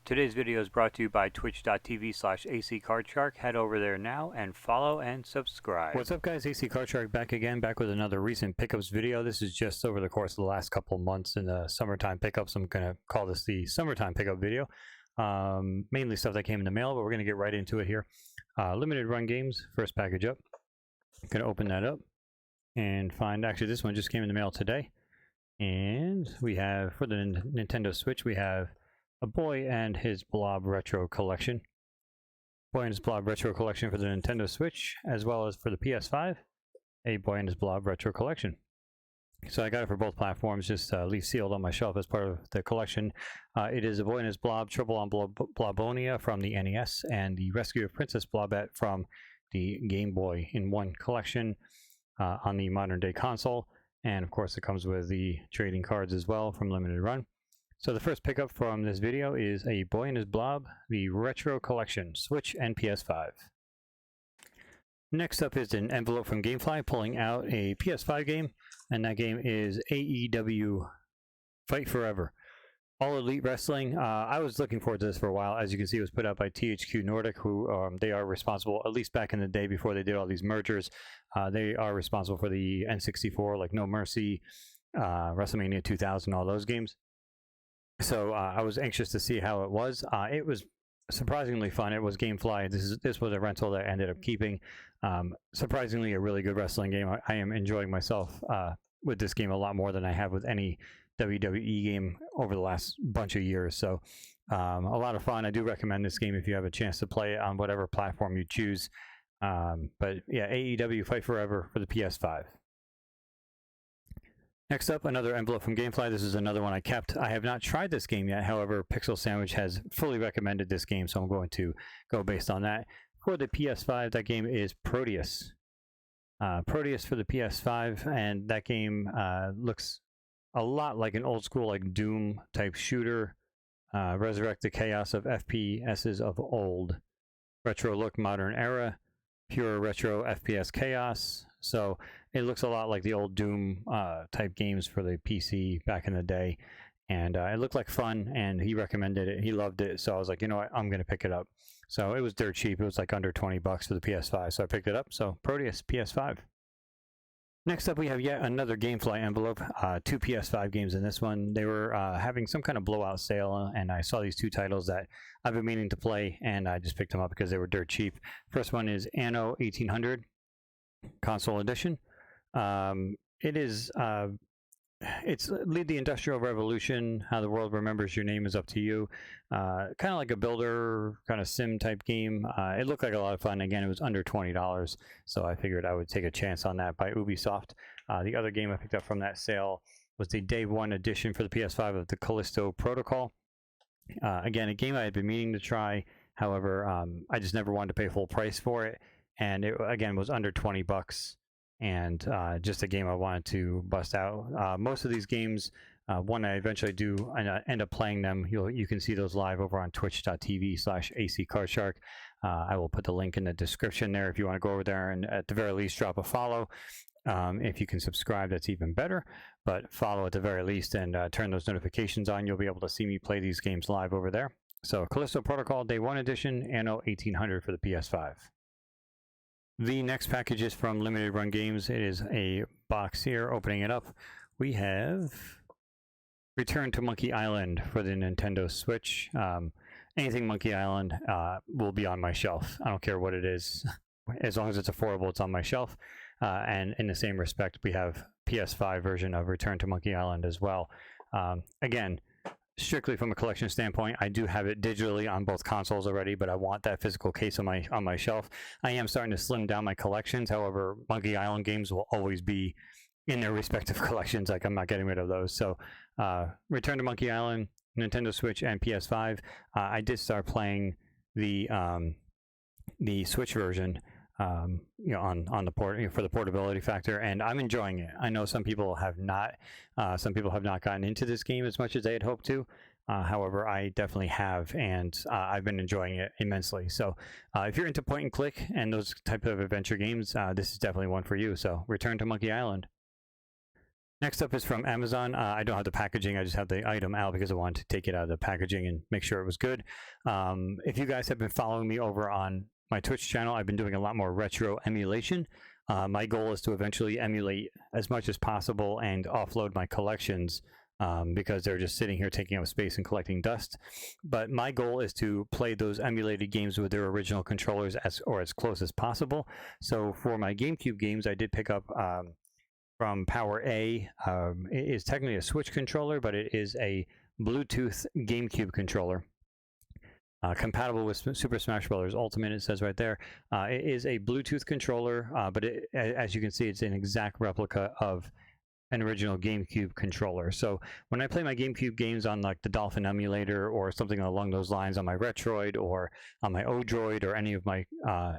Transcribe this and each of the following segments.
Today's video is brought to you by twitch.tv/ACCardShark. Head over there now and follow and subscribe. What's up, guys? ACCardShark back again, back with another recent pickups video. This is just over the course of the last couple months in the summertime pickups. I'm going to call this the summertime pickup video. Mainly stuff that came in the mail, but we're going to get right into it here. Limited run games, first package up. I'm going to open that up and find, actually this one just came in the mail today. And we have, for the Nintendo Switch, we have A Boy and His Blob Retro Collection. Boy and His Blob Retro Collection for the Nintendo Switch, as well as for the PS5, A Boy and His Blob Retro Collection. So I got it for both platforms, just leave sealed on my shelf as part of the collection. It is A Boy and His Blob Trouble on Blobonia from the NES, and the Rescue of Princess Blobette from the Game Boy in one collection on the modern day console. And of course it comes with the trading cards as well from Limited Run. So the first pickup from this video is A Boy and His Blob, the Retro Collection, Switch and PS5. Next up is an envelope from Gamefly pulling out a PS5 game, and that game is AEW Fight Forever. All Elite Wrestling. I was looking forward to this for a while. As you can see, it was put out by THQ Nordic, who they are responsible, at least back in the day before they did all these mergers, they are responsible for the N64, like No Mercy, WrestleMania 2000, all those games. So I was anxious to see how it was. It was surprisingly fun. It was Gamefly. This was a rental that I ended up keeping. Surprisingly, a really good wrestling game. I am enjoying myself with this game a lot more than I have with any WWE game over the last bunch of years. So a lot of fun. I do recommend this game if you have a chance to play it on whatever platform you choose. But yeah, AEW Fight Forever for the PS5. Next up, another envelope from Gamefly. This is another one I kept. I have not tried this game yet. However, Pixel Sandwich has fully recommended this game, so I'm going to go based on that. For the PS5, that game is Proteus. Proteus for the PS5, and that game looks a lot like an old school, like Doom type shooter. Resurrect the chaos of FPSs of old. Retro look, modern era. Pure retro FPS chaos. So it looks a lot like the old Doom type games for the PC back in the day. And it looked like fun, and he recommended it. He loved it. So I was like, you know what, I'm going to pick it up. So it was dirt cheap. It was like under 20 bucks for the PS5. So I picked it up. So Proteus, PS5. Next up, we have yet another Gamefly envelope. Two PS5 games in this one. They were having some kind of blowout sale, and I saw these two titles that I've been meaning to play, and I just picked them up because they were dirt cheap. First one is Anno 1800 Console Edition. It is it's Lead the Industrial Revolution. How the world remembers your name is up to you. Kind of like a builder, kind of sim type game. It looked like a lot of fun. Again, it was under $20, so I figured I would take a chance on that by Ubisoft. The other game I picked up from that sale was the Day 1 edition for the PS5 of the Callisto Protocol. Again, a game I had been meaning to try. However, I just never wanted to pay full price for it, and it again was under 20 bucks. And just a game I wanted to bust out. Most of these games, when I eventually do and end up playing them, you can see those live over on twitch.tv/ACCardShark. I will put the link in the description there if you want to go over there and at the very least drop a follow. If you can subscribe, that's even better. But follow at the very least and turn those notifications on. You'll be able to see me play these games live over there. So Callisto Protocol Day 1 Edition, Anno 1800 for the PS5. The next package is from Limited Run Games. It is a box here. Opening it up, we have Return to Monkey Island for the Nintendo Switch. Anything Monkey Island will be on my shelf. I don't care what it is. As long as it's affordable, it's on my shelf. And in the same respect, we have PS5 version of Return to Monkey Island as well. Again, strictly from a collection standpoint, I do have it digitally on both consoles already, but I want that physical case on my shelf. I am starting to slim down my collections. However, Monkey Island games will always be in their respective collections. Like, I'm not getting rid of those. So Return to Monkey Island, Nintendo Switch and PS5. I did start playing the Switch version on the port, for the portability factor, and I'm enjoying it. I know some people have not gotten into this game as much as they had hoped to. However, I definitely have, and I've been enjoying it immensely. So if you're into point and click and those type of adventure games, this is definitely one for you. So Return to Monkey Island. Next up is from Amazon. I don't have the packaging. I just have the item out because I wanted to take it out of the packaging and make sure it was good. If you guys have been following me over on my Twitch channel, I've been doing a lot more retro emulation. My goal is to eventually emulate as much as possible and offload my collections because they're just sitting here taking up space and collecting dust. But my goal is to play those emulated games with their original controllers as close as possible. So for my GameCube games, I did pick up from Power A. It is technically a Switch controller, but it is a Bluetooth GameCube controller. Compatible with Super Smash Bros. Ultimate, it says right there. It is a Bluetooth controller, but as you can see, it's an exact replica of an original GameCube controller. So when I play my GameCube games on like the Dolphin emulator or something along those lines on my Retroid or on my Odroid or any of my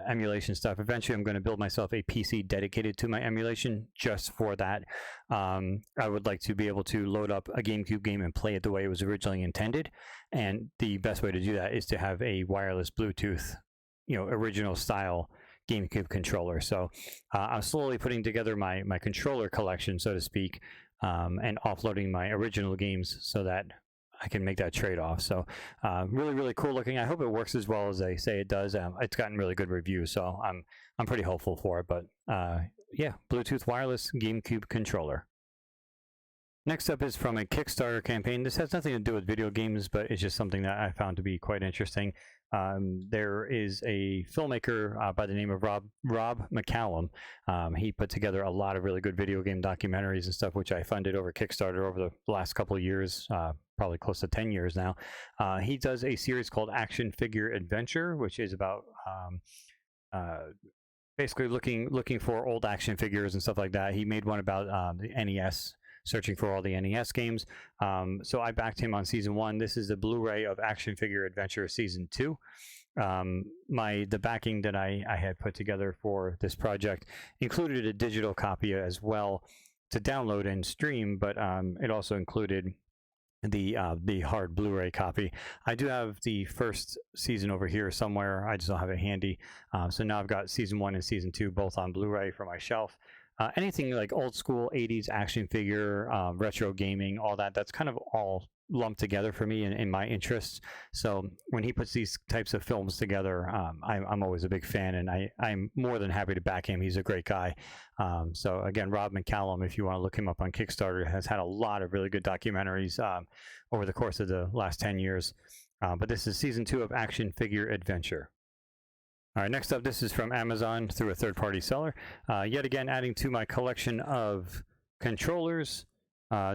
emulation stuff, eventually I'm going to build myself a PC dedicated to my emulation just for that. I would like to be able to load up a GameCube game and play it the way it was originally intended. And the best way to do that is to have a wireless Bluetooth, original style GameCube controller. So I'm slowly putting together my controller collection, so to speak, and offloading my original games so that I can make that trade-off. So really, really cool looking. I hope it works as well as they say it does. It's gotten really good reviews, so I'm pretty hopeful for it. But yeah, Bluetooth wireless GameCube controller. Next up is from a Kickstarter campaign. This has nothing to do with video games, but it's just something that I found to be quite interesting. There is a filmmaker by the name of Rob McCallum. He put together a lot of really good video game documentaries and stuff, which I funded over Kickstarter over the last couple of years, probably close to 10 years now. He does a series called Action Figure Adventure, which is about basically looking for old action figures and stuff like that. He made one about the NES, searching for all the NES games. So I backed him on season 1. This is the Blu-ray of Action Figure Adventure season 2. The backing that I had put together for this project included a digital copy as well to download and stream, but it also included the hard Blu-ray copy. I do have the first season over here somewhere. I just don't have it handy. So now I've got season 1 and season 2 both on Blu-ray for my shelf. Anything like old school 80s action figure, retro gaming, all that's kind of all lumped together for me in my interests. So when he puts these types of films together, I'm always a big fan, and I'm more than happy to back him. He's a great guy. So again, Rob McCallum, if you want to look him up on Kickstarter, has had a lot of really good documentaries over the course of the last 10 years. But this is season 2 of Action Figure Adventure. All right, next up, this is from Amazon through a third-party seller. Yet again, adding to my collection of controllers.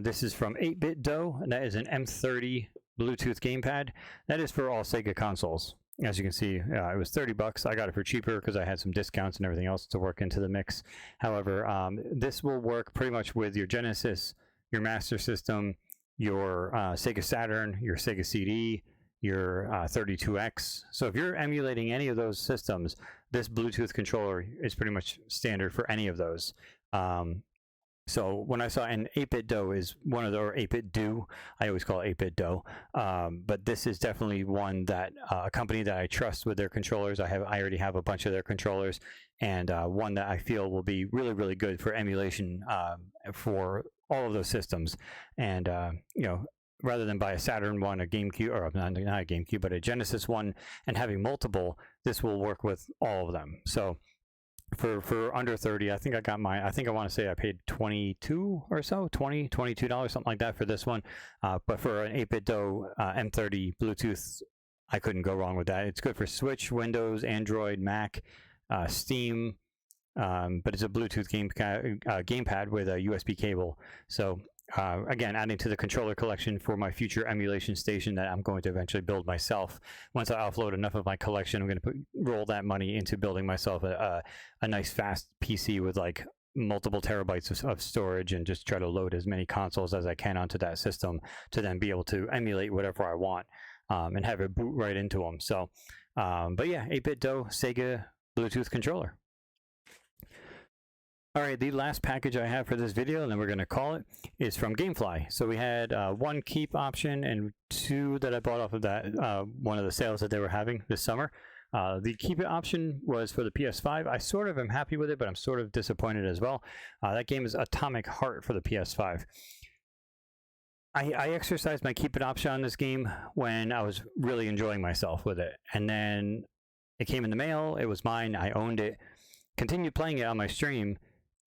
This is from 8-Bit Dough, and that is an M30 Bluetooth gamepad. That is for all Sega consoles. As you can see, it was $30. I got it for cheaper because I had some discounts and everything else to work into the mix. However, this will work pretty much with your Genesis, your Master System, your Sega Saturn, your Sega CD, your 32X. So if you're emulating any of those systems, this Bluetooth controller is pretty much standard for any of those. So when I saw an 8-Bit Dough is one of the, or 8-Bit Do, I always call it 8-Bit Dough. But this is definitely one that a company that I trust with their controllers. I already have a bunch of their controllers, and one that I feel will be really, really good for emulation for all of those systems. And rather than buy a Saturn one, a GameCube, or not a GameCube, but a Genesis one, and having multiple, this will work with all of them. So for under 30, I think I got mine. I think I want to say I paid 22 or so, $22, something like that for this one. But for an 8-Bit Dough M30 Bluetooth, I couldn't go wrong with that. It's good for Switch, Windows, Android, Mac, Steam, but it's a Bluetooth gamepad with a USB cable. So again, adding to the controller collection for my future emulation station that I'm going to eventually build myself. Once I offload enough of my collection, I'm going to roll that money into building myself a nice fast PC with like multiple terabytes of storage, and just try to load as many consoles as I can onto that system to then be able to emulate whatever I want and have it boot right into them. So, but yeah, 8-Bit Dough Sega Bluetooth controller. All right, the last package I have for this video, and then we're going to call it, is from Gamefly. So we had one keep option and two that I bought off of that one of the sales that they were having this summer. The keep it option was for the PS5. I sort of am happy with it, but I'm sort of disappointed as well. That game is Atomic Heart for the PS5. I exercised my keep it option on this game when I was really enjoying myself with it. And then it came in the mail. It was mine. I owned it. Continued playing it on my stream.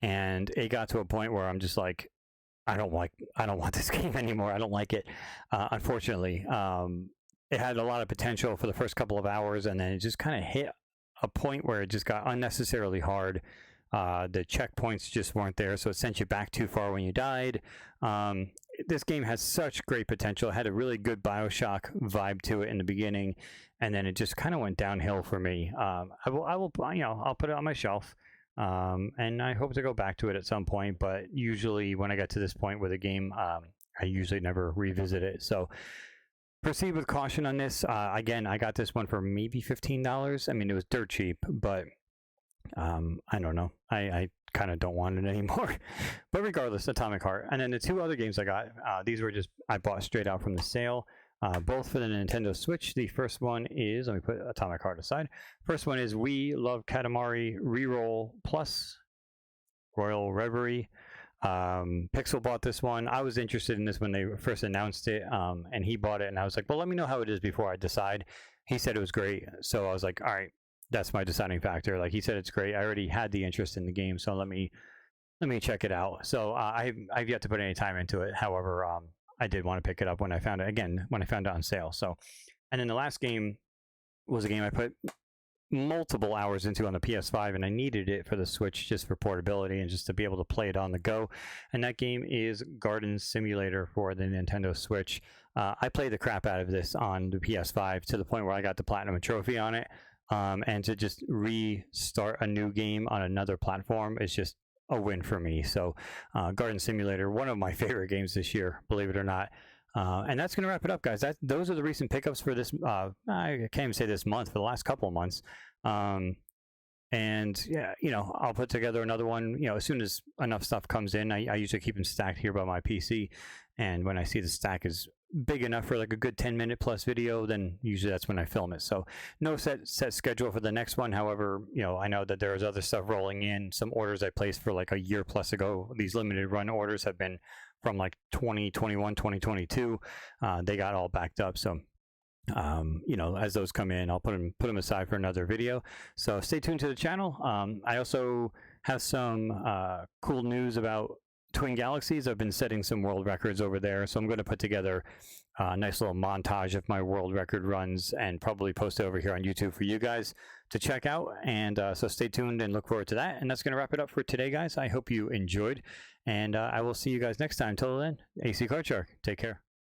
And it got to a point where I'm just like, I don't want this game anymore. I don't like it. Unfortunately, it had a lot of potential for the first couple of hours. And then it just kind of hit a point where it just got unnecessarily hard. The checkpoints just weren't there, so it sent you back too far when you died. This game has such great potential. It had a really good BioShock vibe to it in the beginning, and then it just kind of went downhill for me. I will, I'll put it on my shelf, and I hope to go back to it at some point. But usually, when I get to this point with a game, I usually never revisit it. So proceed with caution on this. Again, I got this one for maybe $15. I mean, it was dirt cheap, but I don't know. I kind of don't want it anymore. But regardless, Atomic Heart. And then the two other games I got, these were just, I bought straight out from the sale, both for the Nintendo Switch. The first one is, let me put Atomic Heart aside. First one is We Love Katamari Reroll Plus Royal Reverie. Pixel bought this one. I was interested in this when they first announced it, and he bought it, and I was like, well, let me know how it is before I decide. He said it was great, so I was like, all right. That's my deciding factor. Like he said, it's great. I already had the interest in the game, so let me check it out. So I've yet to put any time into it. However, I did want to pick it up when I found it on sale. So, and then the last game was a game I put multiple hours into on the PS5, and I needed it for the Switch just for portability and just to be able to play it on the go. And that game is Garden Simulator for the Nintendo Switch. I played the crap out of this on the PS5 to the point where I got the Platinum Trophy on it. And to just restart a new game on another platform is just a win for me. So Garden Simulator, one of my favorite games this year, believe it or not. And that's going to wrap it up, guys. Those are the recent pickups for this, I can't even say this month, for the last couple of months. And yeah, I'll put together another one, as soon as enough stuff comes in. I usually keep them stacked here by my PC. And when I see the stack is big enough for like a good 10-minute plus video, then usually that's when I film it. So no set schedule for the next one. However, I know that there's other stuff rolling in. Some orders I placed for like a year plus ago. These limited run orders have been from like 2021, 2022. They got all backed up. So as those come in, I'll put them aside for another video. So stay tuned to the channel. I also have some cool news about Twin Galaxies. I've been setting some world records over there, so I'm going to put together a nice little montage of my world record runs and probably post it over here on YouTube for you guys to check out. And so stay tuned and look forward to that. And that's going to wrap it up for today, guys. I hope you enjoyed, and I will see you guys next time. Till then, ACCardShark. Take care.